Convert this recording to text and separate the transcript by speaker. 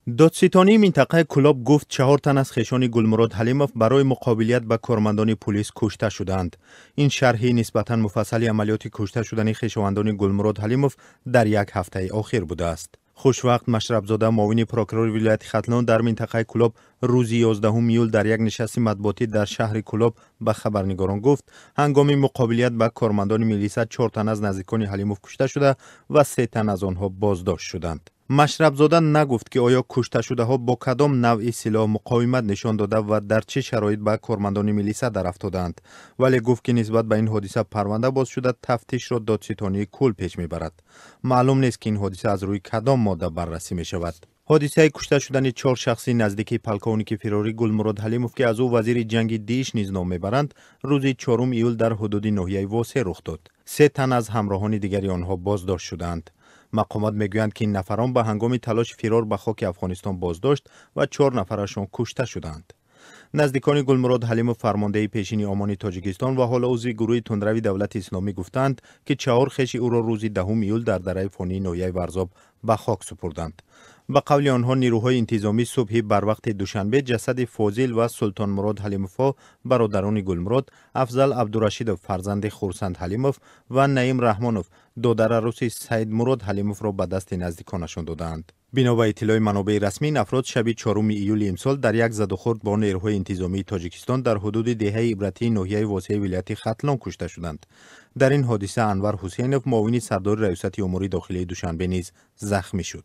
Speaker 1: دادستانی منطقه کلاب گفت 4 تن از خیشان گلمراد حلیموف برای مقابلیت با کارمندان پلیس کشته شدند. این شرحی نسبتا مفصلی عملیات کشته شدن خیشاوندان گلمراد حلیموف در یک هفته اخیر بوده است. خوشوقت مشربزاده معاون پروکورور ولایت ختلان در منطقه کلاب روز 11 ایول در یک نشست مطبوعاتی در شهر کلاب به خبرنگاران گفت هنگام مقابلیت با کارمندان میلیسا 4 تن از نزدیکان حلیموف کشته شده و 3 تن از آنها بازداشت شدند. مشربزاده نگفت که آیا کشته شده ها با کدام نوع سلاح مقاومت نشان داده و در چه شرایط به کارمندان میلیسا در افتادند، ولی گفت که نسبت به این حادثه پرونده باز شده تفتیش را دادستانی کل پیش میبرد. معلوم نیست که این حادثه از روی کدام ماده بررسی می شود. حادثه کشته شدن 4 شخصی نزدیکی پلکونیک فراری گلمراد حلیموف که از او وزیر جنگ دیش نیز نام میبرند روز 4 ایول در حدود ناحیه واسه رخ داد. 3 تن از همراهان دیگری آنها بازداشت شدند. مقامات میگویند که این نفران به هنگام تلاش فرار به خاک افغانستان بازداشت و 4 نفرشان کشته شدند. نزدیکان گلمراد حلیموف فرمانده پیشین آمان تاجیکستان و حالا عضو گروه تندروی دولت اسلامی گفتند که 4 خیش او را روز 10 ایول در دره فانی ناحیه ورزاب به خاک سپردند. به قول آنها نیروهای انتظامی صبح بر وقت دوشنبه جسد فاضل و سلطان مراد حلیموف برادران گلمراد، افضل عبدالرشید فرزند خورسند حلیموف و نعیم رحمانوف دادر عروس سید مراد حلیموف را به دست نزدیکانشان دادند. بنا به اطلاع منابع رسمی، این افراد شب 4 ایول امسال در یک زد و خورد با نیروهای انتظامی تاجیکستان در حدود دهه عبرتی ناحیه واسع ولایت ختلان کشته شدند. در این حادثه انور حسینوف معاون سردار ریاست امور داخلی دوشنبه نیز زخمی شد.